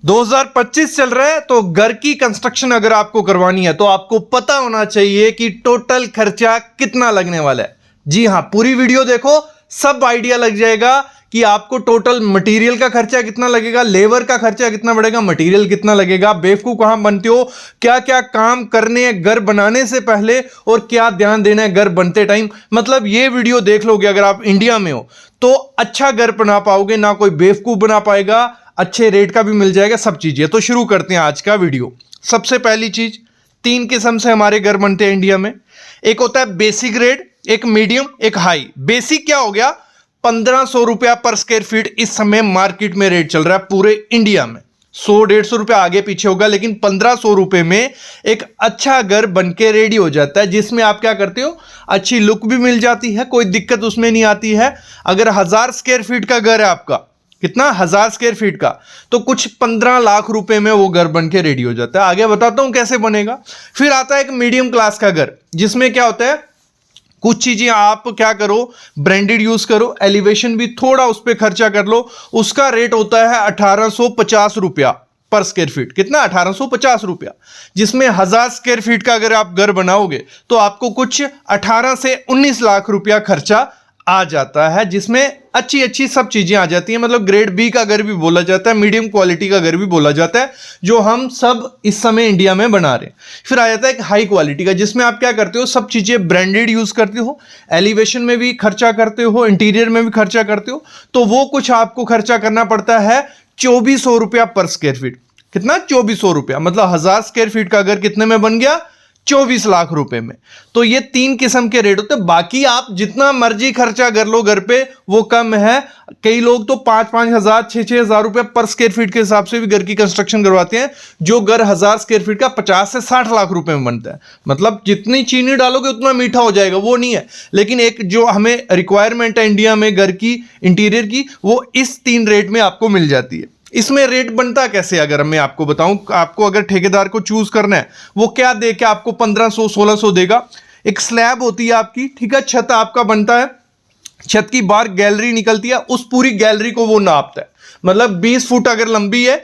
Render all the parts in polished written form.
2025 चल रहा है तो घर की कंस्ट्रक्शन अगर आपको करवानी है तो आपको पता होना चाहिए कि टोटल खर्चा कितना लगने वाला है। जी हां, पूरी वीडियो देखो, सब आइडिया लग जाएगा कि आपको टोटल मटेरियल का खर्चा कितना लगेगा, लेबर का खर्चा कितना बढ़ेगा, मटेरियल कितना लगेगा, बेवकूफ कहां बनते हो, क्या क्या काम करने हैं घर बनाने से पहले और क्या ध्यान देना है घर बनते टाइम। मतलब ये वीडियो देख लोगे अगर आप इंडिया में हो तो अच्छा घर बना पाओगे, ना कोई बेवकूफ बना पाएगा, अच्छे रेट का भी मिल जाएगा, सब चीजें। तो शुरू करते हैं आज का वीडियो। सबसे पहली चीज, 3 किस्म से हमारे घर बनते हैं इंडिया में। एक होता है बेसिक रेट, एक मीडियम, एक हाई। बेसिक क्या हो गया, 1500 रुपया पर स्क्वायर फीट इस समय मार्केट में रेट चल रहा है पूरे इंडिया में। 100-150 रुपया आगे पीछे होगा, लेकिन 1500 रुपए में एक अच्छा घर बनके रेडी हो जाता है, जिसमें आप क्या करते हो, अच्छी लुक भी मिल जाती है, कोई दिक्कत उसमें नहीं आती है। अगर 1000 स्क्वायर फीट का घर है आपका, कितना, 1000 स्क्वायर फीट का, तो कुछ 15 लाख रुपए में वो घर बनके रेडी हो जाता है। आगे बताता हूं कैसे बनेगा। फिर आता है एक मीडियम क्लास का घर, जिसमें क्या होता है, कुछ चीजें आप क्या करो, ब्रांडेड यूज करो, एलिवेशन भी थोड़ा उस पर खर्चा कर लो। उसका रेट होता है 1850 रुपया पर स्क्वायर फीट। कितना, 1850 रुपया। जिसमें 1000 स्क्वायर फीट का अगर आप घर बनाओगे तो आपको कुछ 18 से 19 लाख रुपया खर्चा आ जाता है, जिसमें अच्छी अच्छी सब चीजें आ जाती हैं। मतलब ग्रेड बी का घर भी बोला जाता है, मीडियम क्वालिटी का घर भी बोला जाता है, जो हम सब इस समय इंडिया में बना रहे हैं। फिर आ जाता है एक हाई क्वालिटी का, जिसमें आप क्या करते हो, सब चीजें ब्रांडेड यूज करते हो, एलिवेशन में भी खर्चा करते हो, इंटीरियर में भी खर्चा करते हो। तो वो कुछ आपको खर्चा करना पड़ता है 2400 रुपया पर स्क्वायर फीट। कितना, 2400 रुपया। मतलब 1000 स्क्वायर फीट का घर कितने में बन गया, 24 लाख रुपए में। तो ये 3 किस्म के रेट होते हैं। बाकी आप जितना मर्जी खर्चा कर लो घर पे, वो कम है। कई लोग तो 5-5 हजार, 6-6 हजार रुपए पर स्क्वायर फीट के हिसाब से भी घर की कंस्ट्रक्शन करवाते हैं, जो घर 1000 स्क्वायर फीट का 50 से 60 लाख रुपए में बनता है। मतलब जितनी चीनी डालोगे उतना मीठा हो जाएगा, वो नहीं है। लेकिन एक जो हमें रिक्वायरमेंट है इंडिया में घर की इंटीरियर की, वो इस 3 रेट में आपको मिल जाती है। इसमें रेट बनता कैसे, अगर मैं आपको बताऊं, आपको अगर ठेकेदार को चूज करना है, वो क्या दे के आपको 1500-1600 देगा। एक स्लैब होती है आपकी, ठीक है, छत आपका बनता है, छत की बाहर गैलरी निकलती है, उस पूरी गैलरी को वो नापता है। मतलब 20 फुट अगर लंबी है,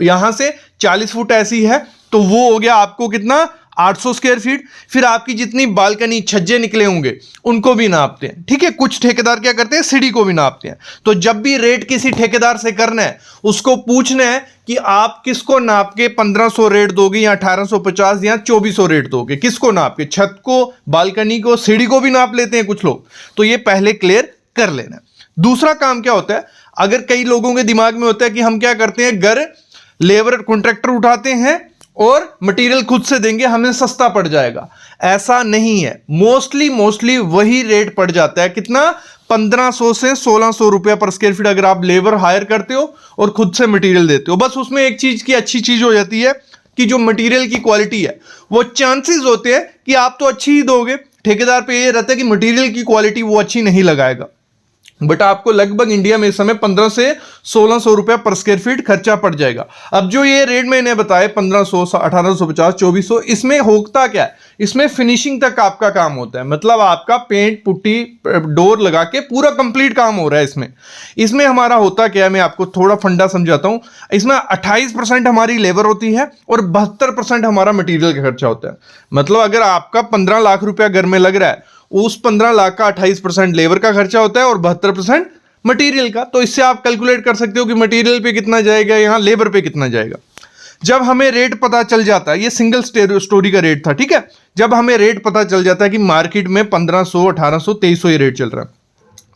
यहां से 40 फुट ऐसी है, तो वो हो गया आपको कितना, 800 स्क्वायर फीट। फिर आपकी जितनी बालकनी, छज्जे निकले होंगे, उनको भी नापते हैं, ठीक है। कुछ ठेकेदार क्या करते हैं, सीढ़ी को भी नापते हैं। तो जब भी रेट किसी ठेकेदार से करना है, उसको पूछना है कि आप किसको नाप के 1500 रेट दोगे, या 1850 या 2400 रेट दोगे, किसको नाप के, छत को, बालकनी को, सीढ़ी को भी नाप लेते हैं कुछ लोग। तो ये पहले क्लियर कर लेना। दूसरा काम क्या होता है, अगर कई लोगों के दिमाग में होता है कि हम क्या करते हैं, घर लेबर कॉन्ट्रैक्टर उठाते हैं और मटेरियल खुद से देंगे, हमें सस्ता पड़ जाएगा। ऐसा नहीं है। मोस्टली वही रेट पड़ जाता है। कितना, 1500 से 1600 रुपया पर स्क्वायर फीट, अगर आप लेबर हायर करते हो और खुद से मटेरियल देते हो। बस उसमें एक चीज की अच्छी चीज हो जाती है कि जो मटेरियल की क्वालिटी है, वो चांसेस होते हैं कि आप तो अच्छी ही दोगे, ठेकेदार पे ये रहता है कि मटेरियल की क्वालिटी वो अच्छी नहीं लगाएगा। बट आपको लगभग इंडिया में इस समय 15 से 1600 रुपया पर स्क्वायर फीट खर्चा पड़ जाएगा। अब जो ये रेट मैंने बताए 1500, 1850, 2400, इसमें होता क्या है, इसमें फिनिशिंग तक आपका काम होता है। मतलब आपका पेंट, पुट्टी, डोर लगा के पूरा कंप्लीट काम हो रहा है। इसमें हमारा होता क्या है, मैं आपको थोड़ा फंडा समझाता हूं। इसमें 28% हमारी लेबर होती है और 72% हमारा मटीरियल का खर्चा होता है। मतलब अगर आपका 15 लाख रुपया घर में लग रहा है, उस 15 लाख का 28% लेबर का खर्चा होता है और 72% मटेरियल का। तो इससे आप कैलकुलेट कर सकते हो कि मटेरियल पे कितना जाएगा, यहां लेबर पे कितना जाएगा। जब हमें रेट पता चल जाता है, ये सिंगल स्टोरी का रेट था, ठीक है। जब हमें रेट पता चल जाता है कि मार्केट में 1500, 1800, 2300 ये रेट चल रहा है,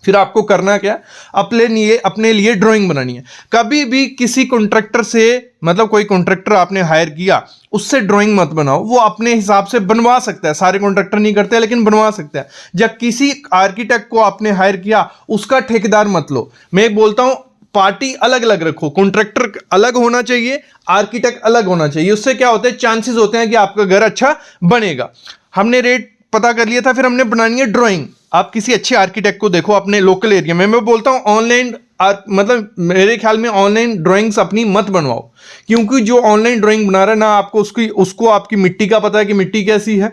फिर आपको करना क्या, अपने लिए ड्राइंग बनानी है। कभी भी किसी कॉन्ट्रैक्टर से, मतलब कोई कॉन्ट्रैक्टर आपने हायर किया, उससे ड्राइंग मत बनाओ। वो अपने हिसाब से बनवा सकता है, सारे कॉन्ट्रैक्टर नहीं करते लेकिन बनवा सकता है। जब किसी आर्किटेक्ट को आपने हायर किया, उसका ठेकेदार मत लो। मैं बोलता हूं पार्टी अलग अलग रखो, कॉन्ट्रैक्टर अलग होना चाहिए, आर्किटेक्ट अलग होना चाहिए। उससे क्या होता है, चांसेस होते हैं कि आपका घर अच्छा बनेगा। हमने रेट पता कर लिया था, फिर हमने बनानी है ड्राइंग। आप किसी अच्छे आर्किटेक्ट को देखो अपने लोकल एरिया में। मैं बोलता हूं ऑनलाइन, मतलब मेरे ख्याल में ऑनलाइन ड्राइंग्स अपनी मत बनवाओ, क्योंकि जो ऑनलाइन ड्राइंग बना रहा है ना, आपको उसको आपकी मिट्टी का पता है कि मिट्टी कैसी है,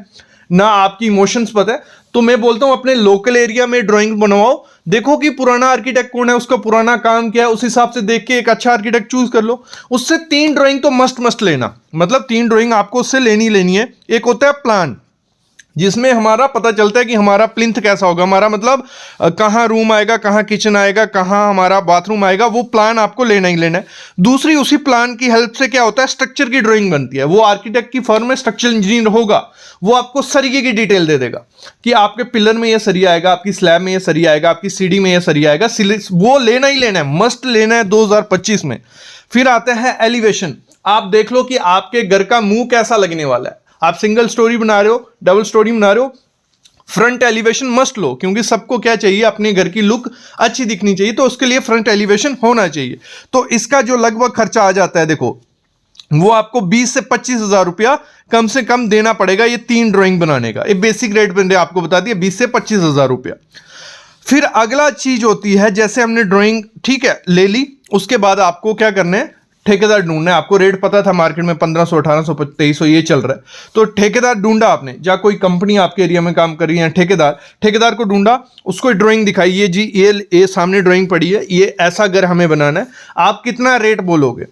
ना आपकी इमोशंस पता है। तो मैं बोलता हूं अपने लोकल एरिया में ड्राइंग बनवाओ, देखो कि पुराना आर्किटेक्ट कौन है, उसका पुराना काम क्या है, उस हिसाब से देख के एक अच्छा आर्किटेक्ट चूज कर लो। उससे 3 ड्राइंग तो मस्ट लेना, मतलब 3 ड्राइंग आपको उससे लेनी है। एक होता है प्लान, जिसमें हमारा पता चलता है कि हमारा प्लिंथ कैसा होगा, हमारा मतलब कहाँ रूम आएगा, कहाँ किचन आएगा, कहाँ हमारा बाथरूम आएगा, वो प्लान आपको लेना ही लेना है। दूसरी, उसी प्लान की हेल्प से क्या होता है, स्ट्रक्चर की ड्राइंग बनती है। वो आर्किटेक्ट की फर्म में स्ट्रक्चरल इंजीनियर होगा, वो आपको सरिये की डिटेल दे देगा कि आपके पिलर में ये सरिया आएगा, आपकी स्लैब में ये सरिया आएगा, आपकी सीढ़ी में ये सरिया आएगा। वो लेना ही लेना है, मस्ट लेना है 2025 में। फिर आता है एलिवेशन। आप देख लो कि आपके घर का मुंह कैसा लगने वाला है। आप सिंगल स्टोरी बना रहे हो, डबल स्टोरी बना रहे हो, फ्रंट एलिवेशन मस्ट लो, क्योंकि सबको क्या चाहिए, अपने घर की लुक अच्छी दिखनी चाहिए, तो उसके लिए फ्रंट एलिवेशन होना चाहिए। तो इसका जो लगभग खर्चा आ जाता है, देखो वो आपको 20 से 25 हजार रुपया कम से कम देना पड़ेगा ये 3 ड्राइंग बनाने का। ये बेसिक रेट मैंने आपको बता दिया, 20 से 25 हजार रुपया। फिर अगला चीज होती है, जैसे हमने ड्राइंग ठीक है ले ली, उसके बाद आपको क्या करना है, ठेकेदार ढूंढना है। आपको रेट पता था मार्केट में 1500, 1800, 2300 ये चल रहा है, तो ठेकेदार ढूंढा आपने, या कोई कंपनी आपके एरिया में काम कर रही है, ठेकेदार को ढूंढा, उसको ड्राइंग दिखाई, ये जी ये सामने ड्राइंग पड़ी है, ये ऐसा घर हमें बनाना है, आप कितना रेट बोलोगे।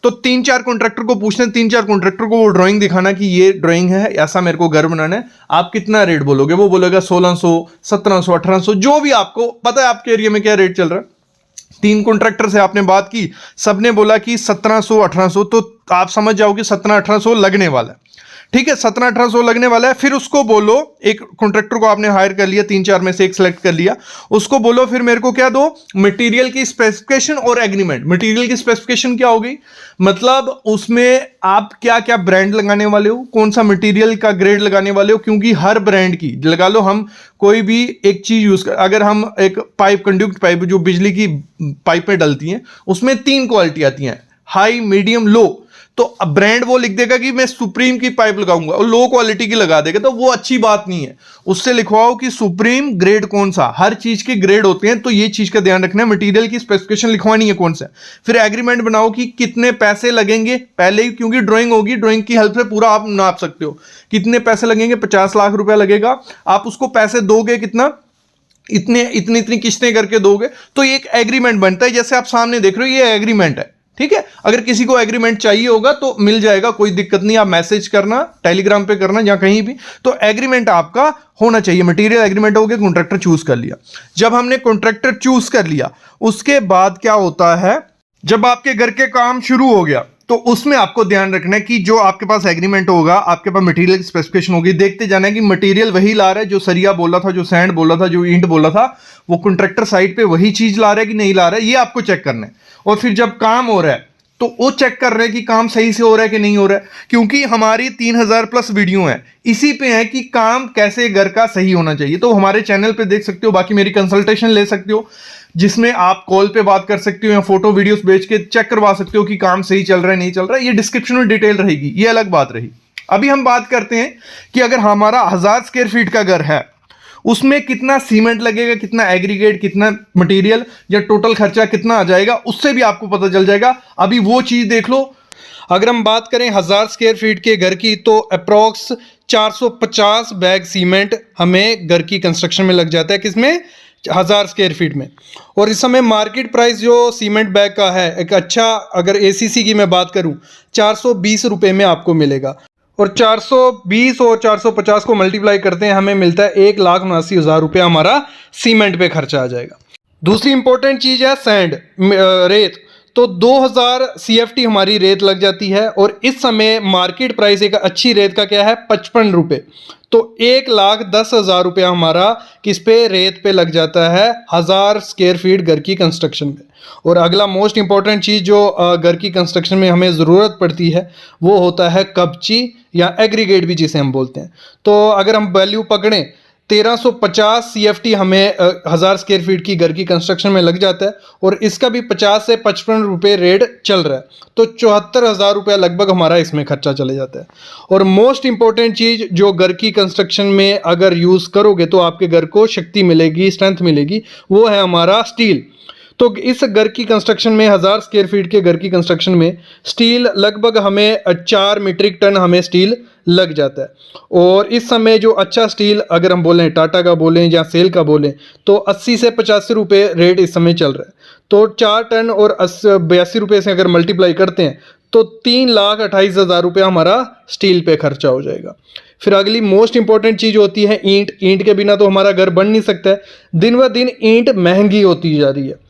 तो 3-4 कॉन्ट्रैक्टर को पूछना है, 3-4 कॉन्ट्रैक्टर को वो ड्राइंग दिखाना कि ये ड्राइंग है, ऐसा मेरे को घर बनाना है, आप कितना रेट बोलोगे। वो बोलेगा 1600, 1700, 1800, जो भी आपको पता है आपके एरिया में क्या रेट चल रहा है। 3 कॉन्ट्रैक्टर से आपने बात की, सबने बोला कि 1700, 1800, तो आप समझ जाओ कि 1700-1800 लगने वाला है। ठीक है, 1700-1800 लगने वाला है। फिर उसको बोलो, एक कॉन्ट्रैक्टर को आपने हायर कर लिया, 3-4 में से एक सेलेक्ट कर लिया, उसको बोलो फिर मेरे को क्या दो, मटेरियल की स्पेसिफिकेशन और एग्रीमेंट। मटेरियल की स्पेसिफिकेशन क्या होगी, मतलब उसमें आप क्या क्या ब्रांड लगाने वाले हो, कौन सा मटेरियल का ग्रेड लगाने वाले हो, क्योंकि हर ब्रांड की लगा लो, हम कोई भी एक चीज यूज कर, अगर हम एक पाइप, कंडक्ट पाइप जो बिजली की पाइप में डलती हैं, उसमें 3 क्वालिटी आती हैं, हाई, मीडियम, लो। तो ब्रांड वो लिख देगा कि मैं सुप्रीम की पाइप लगाऊंगा और लो क्वालिटी की लगा देगा, तो वो अच्छी बात नहीं है। उससे लिखवाओ कि सुप्रीम ग्रेड कौन सा, हर चीज के ग्रेड होते हैं, तो ये चीज का ध्यान रखना है। मटेरियल की स्पेसिफिकेशन लिखवानी है कौन सा। फिर एग्रीमेंट बनाओ कि कितने पैसे लगेंगे पहले ही, क्योंकि ड्राइंग होगी, ड्राइंग की हेल्प से पूरा आप नाप सकते हो कितने पैसे लगेंगे। 50 लाख रुपया लगेगा, आप उसको पैसे दोगे कितना, इतनी किस्तें करके दोगे, तो एक एग्रीमेंट बनता है। जैसे आप सामने देख रहे हो, ये एग्रीमेंट है, ठीक है। अगर किसी को एग्रीमेंट चाहिए होगा तो मिल जाएगा, कोई दिक्कत नहीं, आप मैसेज करना, टेलीग्राम पे करना या कहीं भी, तो एग्रीमेंट आपका होना चाहिए। मटेरियल एग्रीमेंट हो गया, कॉन्ट्रैक्टर चूज कर लिया। जब हमने कॉन्ट्रैक्टर चूज कर लिया, उसके बाद क्या होता है, जब आपके घर के काम शुरू हो गया, तो उसमें आपको ध्यान रखना है कि जो आपके पास एग्रीमेंट होगा, आपके पास मटेरियल स्पेसिफिकेशन होगी, देखते जाना है कि मटेरियल वही ला रहा है जो सरिया बोला था, जो सैंड बोला था, जो ईंट बोला था, वो कॉन्ट्रैक्टर साइड पे वही चीज ला रहा है कि नहीं ला रहा है, ये आपको चेक करना है। और फिर जब काम हो रहा है तो वो चेक कर रहे हैं कि काम सही से हो रहा है कि नहीं हो रहा है, क्योंकि हमारी 3000 प्लस वीडियो है, इसी पे है कि काम कैसे घर का सही होना चाहिए। तो हमारे चैनल पे देख सकते हो, बाकी मेरी कंसल्टेशन ले सकते हो, जिसमें आप कॉल पे बात कर सकते हो या फोटो वीडियोस भेज के चेक करवा सकते हो कि काम सही चल रहा है नहीं चल रहा है। ये डिस्क्रिप्शन में डिटेल रहेगी, ये अलग बात रही। अभी हम बात करते हैं कि अगर हमारा 1000 स्क्वायर फीट का घर है, उसमें कितना सीमेंट लगेगा, कितना एग्रीगेट, कितना मटेरियल, या टोटल खर्चा कितना आ जाएगा, उससे भी आपको पता चल जाएगा। अभी वो चीज देख लो। अगर हम बात करें 1000 स्क्वायर फीट के घर की, तो अप्रॉक्स 450 बैग सीमेंट हमें घर की कंस्ट्रक्शन में लग जाता है, किसमें, 1000 स्क्वायर फीट में। और इस समय मार्केट प्राइस जो सीमेंट बैग का है, एक अच्छा, अगर एसीसी की मैं बात करूं, 420 रुपये में आपको मिलेगा। और 420 और 450 को मल्टीप्लाई करते हैं, हमें मिलता है 1,79,000 रुपया हमारा सीमेंट पे खर्चा आ जाएगा। दूसरी इंपॉर्टेंट चीज़ है सैंड, रेत। तो 2000 CFT हमारी रेत लग जाती है, और इस समय मार्केट प्राइस एक अच्छी रेत का क्या है, 55 रुपये। तो 1,10,000 रुपया हमारा किस पे, रेत पे लग जाता है 1000 स्क्वायर फीट घर की कंस्ट्रक्शन में। और अगला मोस्ट इंपॉर्टेंट चीज़ जो घर की कंस्ट्रक्शन में हमें ज़रूरत पड़ती है, वो होता है कपची या एग्रीगेट भी जिसे हम बोलते हैं। तो अगर हम वैल्यू पकड़ें, 1350 CFT हमें 1000 स्क्वायर फीट की घर की कंस्ट्रक्शन में लग जाता है, और इसका भी 50 से 55 रुपये रेट चल रहा है, तो 74,000 रुपया लगभग हमारा इसमें खर्चा चले जाता है। और मोस्ट इंपॉर्टेंट चीज़ जो घर की कंस्ट्रक्शन में अगर यूज़ करोगे तो आपके घर को शक्ति मिलेगी, स्ट्रेंथ मिलेगी, वो है हमारा स्टील। तो इस घर की कंस्ट्रक्शन में 1000 स्क्वायर फीट के घर की कंस्ट्रक्शन में स्टील लगभग हमें 4 मीट्रिक टन हमें स्टील लग जाता है। और इस समय जो अच्छा स्टील अगर हम बोलें टाटा का बोलें या सेल का बोलें तो 80 से 85 रुपये रेट इस समय चल रहा है। तो 4 टन और 82 रुपये से अगर मल्टीप्लाई करते हैं तो 3,28,000 रुपया हमारा स्टील पे खर्चा हो जाएगा। फिर अगली मोस्ट इंपॉर्टेंट चीज़ होती है ईंट। ईंट के बिना तो हमारा घर बन नहीं सकता है। दिन ब दिन ईंट महंगी होती जा रही है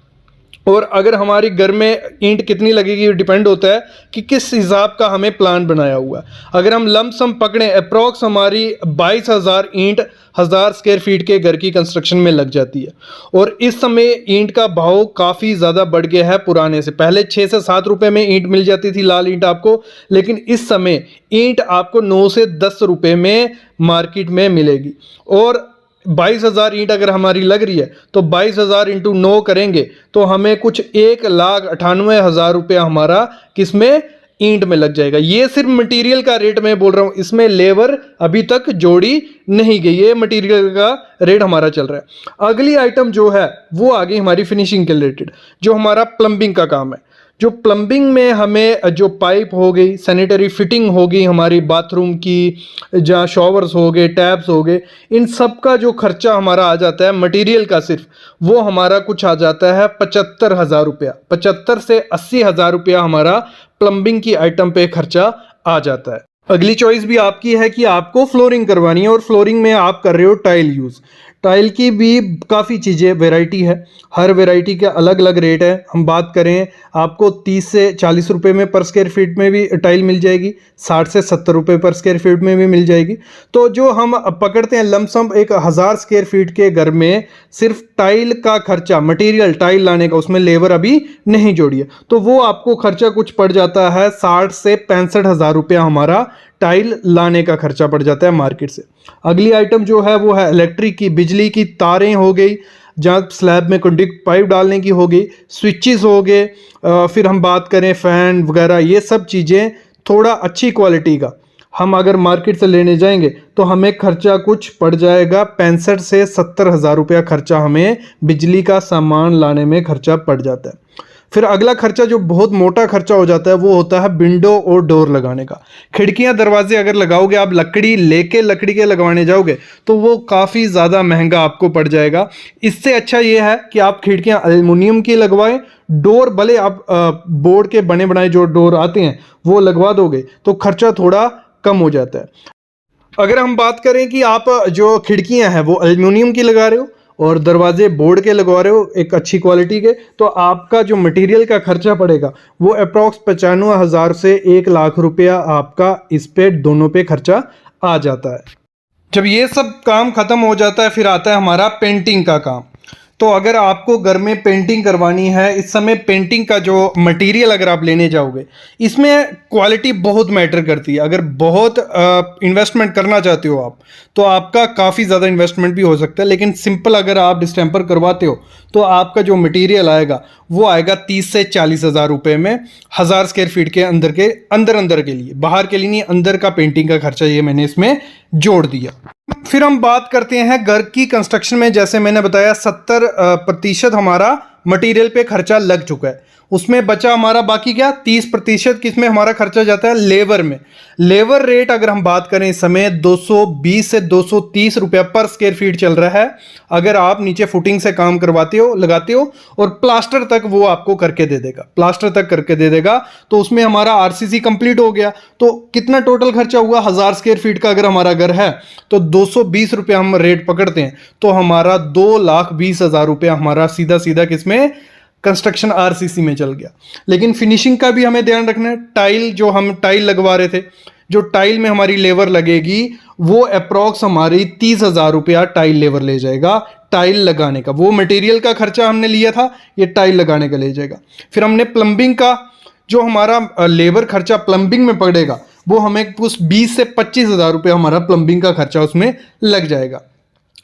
और अगर हमारी घर में ईंट कितनी लगेगी डिपेंड होता है कि किस हिसाब का हमें प्लान बनाया हुआ है। अगर हम लमसम पकड़ें अप्रॉक्स हमारी 22,000 ईंट 1000 स्क्वायर फीट के घर की कंस्ट्रक्शन में लग जाती है। और इस समय ईंट का भाव काफ़ी ज़्यादा बढ़ गया है पुराने से। पहले 6 से 7 रुपये में ईंट मिल जाती थी लाल ईंट आपको, लेकिन इस समय ईंट आपको 9 से 10 रुपये में मार्केट में मिलेगी। और 22,000 ईंट अगर हमारी लग रही है तो 22,000 इंटू 9 करेंगे तो हमें कुछ 1,98,000 रुपया हमारा किसमें ईंट में लग जाएगा। ये सिर्फ मटेरियल का रेट मैं बोल रहा हूँ, इसमें लेबर अभी तक जोड़ी नहीं गई, ये मटेरियल का रेट हमारा चल रहा है। अगली आइटम जो है वो आ गई हमारी फिनिशिंग के रिलेटेड, जो हमारा प्लम्बिंग का काम है। जो प्लम्बिंग में हमें जो पाइप हो गई, सैनिटरी फिटिंग हो गई हमारी बाथरूम की, जहाँ शॉवर्स हो गए, टैप्स हो गए, इन सब का जो खर्चा हमारा आ जाता है मटेरियल का सिर्फ, वो हमारा कुछ आ जाता है 75,000 रुपया। 75 से 80,000 रुपया हमारा प्लम्बिंग की आइटम पे खर्चा आ जाता है। अगली चॉइस भी आपकी है कि आपको फ्लोरिंग करवानी है और फ्लोरिंग में आप कर रहे हो टाइल यूज़। टाइल की भी काफ़ी चीज़ें वैरायटी है, हर वैरायटी के अलग अलग रेट है। हम बात करें आपको 30 से 40 रुपये में पर स्क्वायर फीट में भी टाइल मिल जाएगी, 60 से 70 रुपये पर स्क्वायर फीट में भी मिल जाएगी। तो जो हम पकड़ते हैं लमसम एक 1000 स्क्वायर फीट के घर में सिर्फ टाइल का खर्चा, मटेरियल टाइल लाने का, उसमें लेबर अभी नहीं जोड़ी है, तो वो आपको खर्चा कुछ पड़ जाता है 60 से 65,000 रुपया हमारा टाइल लाने का खर्चा पड़ जाता है मार्केट से। अगली आइटम जो है वो है इलेक्ट्रिक की, बिजली की तारें हो गई, जहाँ स्लैब में कंडक्ट पाइप डालने की हो गई, स्विचेस हो गए, फिर हम बात करें फ़ैन वगैरह, ये सब चीज़ें थोड़ा अच्छी क्वालिटी का हम अगर मार्केट से लेने जाएंगे तो हमें खर्चा कुछ पड़ जाएगा 65 से 70,000 रुपया खर्चा हमें बिजली का सामान लाने में खर्चा पड़ जाता है। फिर अगला खर्चा जो बहुत मोटा खर्चा हो जाता है वो होता है विंडो और डोर लगाने का। खिड़कियां दरवाजे अगर लगाओगे आप लकड़ी लेके लकड़ी के लगवाने जाओगे तो वो काफ़ी ज़्यादा महंगा आपको पड़ जाएगा। इससे अच्छा ये है कि आप खिड़कियां एल्युमिनियम की लगवाएं, डोर भले आप बोर्ड के बने बनाए जो डोर आते हैं वो लगवा दोगे तो खर्चा थोड़ा कम हो जाता है। अगर हम बात करें कि आप जो खिड़कियां हैं वो एल्युमिनियम की लगा रहे हो और दरवाजे बोर्ड के लगवा रहे हो एक अच्छी क्वालिटी के, तो आपका जो मटेरियल का खर्चा पड़ेगा वो अप्रॉक्स 95,000 से 1,00,000 रुपया आपका इस पे दोनों पे खर्चा आ जाता है। जब ये सब काम खत्म हो जाता है फिर आता है हमारा पेंटिंग का काम। तो अगर आपको घर में पेंटिंग करवानी है, इस समय पेंटिंग का जो मटेरियल अगर आप लेने जाओगे इसमें क्वालिटी बहुत मैटर करती है। अगर बहुत इन्वेस्टमेंट करना चाहते हो आप तो आपका काफ़ी ज़्यादा इन्वेस्टमेंट भी हो सकता है, लेकिन सिंपल अगर आप डिस्टेंपर करवाते हो तो आपका जो मटेरियल आएगा वो आएगा 30 से 40,000 रुपये में 1000 स्क्वायर फीट के अंदर के लिए, बाहर के लिए नहीं, अंदर का पेंटिंग का खर्चा ये मैंने इसमें जोड़ दिया। फिर हम बात करते हैं घर की कंस्ट्रक्शन में, जैसे मैंने बताया 70% हमारा मटेरियल पे खर्चा लग चुका है, उसमें बचा हमारा बाकी क्या 30% किस में हमारा खर्चा जाता है लेबर में। लेबर रेट अगर हम बात करें इस समय 220 से 230 रुपया पर स्क्वायर फीट चल रहा है। अगर आप नीचे फुटिंग से काम करवाते हो, लगाते हो और प्लास्टर तक वो आपको करके दे देगा, प्लास्टर तक करके दे देगा, तो उसमें हमारा आरसीसी कंप्लीट हो गया। तो कितना टोटल खर्चा हुआ 1000 स्क्वायर फीट का अगर हमारा घर है तो 220 रुपया हम रेट पकड़ते हैं तो हमारा 2,20,000 रुपया हमारा सीधा सीधा किसमें कंस्ट्रक्शन आरसीसी में चल गया। लेकिन फिनिशिंग का भी हमें ध्यान रखना है। टाइल जो हम टाइल लगवा रहे थे, जो टाइल में हमारी लेबर लगेगी वो अप्रॉक्स हमारी 30,000 रुपया टाइल लेबर ले जाएगा टाइल लगाने का। वो मटेरियल का खर्चा हमने लिया था, ये टाइल लगाने का ले जाएगा। फिर हमने प्लम्बिंग का जो हमारा लेबर खर्चा प्लम्बिंग में पड़ेगा वो हमें कुछ 20 से 25,000 रुपया हमारा प्लम्बिंग का खर्चा उसमें लग जाएगा।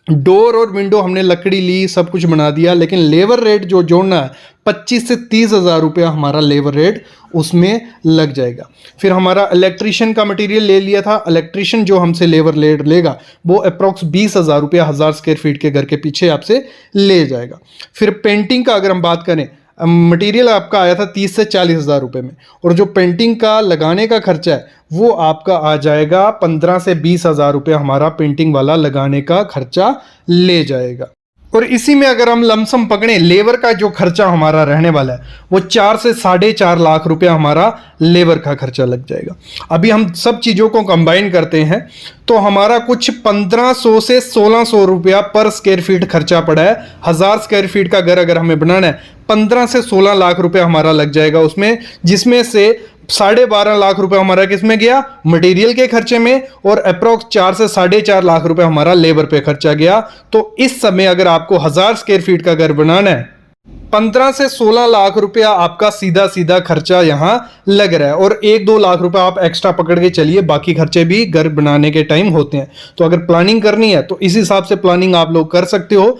डोर और विंडो हमने लकड़ी ली, सब कुछ बना दिया, लेकिन लेबर रेट जो जोड़ना है 25 से 30 हज़ार रुपया हमारा लेबर रेट उसमें लग जाएगा। फिर हमारा इलेक्ट्रीशियन का मटेरियल ले लिया था, इलेक्ट्रीशियन जो हमसे लेबर रेट लेगा वो अप्रॉक्स 20 हज़ार रुपया 1000 स्क्वायर फीट के घर के पीछे आपसे ले जाएगा। फिर पेंटिंग का अगर हम बात करें, मटेरियल आपका आया था 30 से 40 हज़ार रुपये में, और जो पेंटिंग का लगाने का खर्चा है वो आपका आ जाएगा 15 से 20 हज़ार रुपये, हमारा पेंटिंग वाला लगाने का खर्चा ले जाएगा। और इसी में अगर हम लमसम पकड़ें, लेबर का जो खर्चा हमारा रहने वाला है वो 4 से 4.5 लाख रुपया हमारा लेबर का खर्चा लग जाएगा। अभी हम सब चीज़ों को कंबाइन करते हैं तो हमारा कुछ 1500 से 1600 रुपया पर स्क्वायर फीट खर्चा पड़ा है। 1000 स्क्वायर फीट का घर अगर हमें बनाना है 15 से 16 लाख रुपया हमारा लग जाएगा उसमें, जिसमें से 12.5 लाख रुपए हमारा किस में गया, मटेरियल के खर्चे में, और अप्रॉक्स 4 से 4.5 लाख रुपए हमारा लेबर पे खर्चा गया। तो इस समय अगर आपको 1000 स्क्वायर फीट का घर बनाना है 15 से 16 लाख रुपया आपका सीधा सीधा खर्चा यहां लग रहा है, और 1-2 लाख रुपया आप एक्स्ट्रा पकड़ के चलिए, बाकी खर्चे भी घर बनाने के टाइम होते हैं। तो अगर प्लानिंग करनी है तो इस हिसाब से प्लानिंग आप लोग कर सकते हो।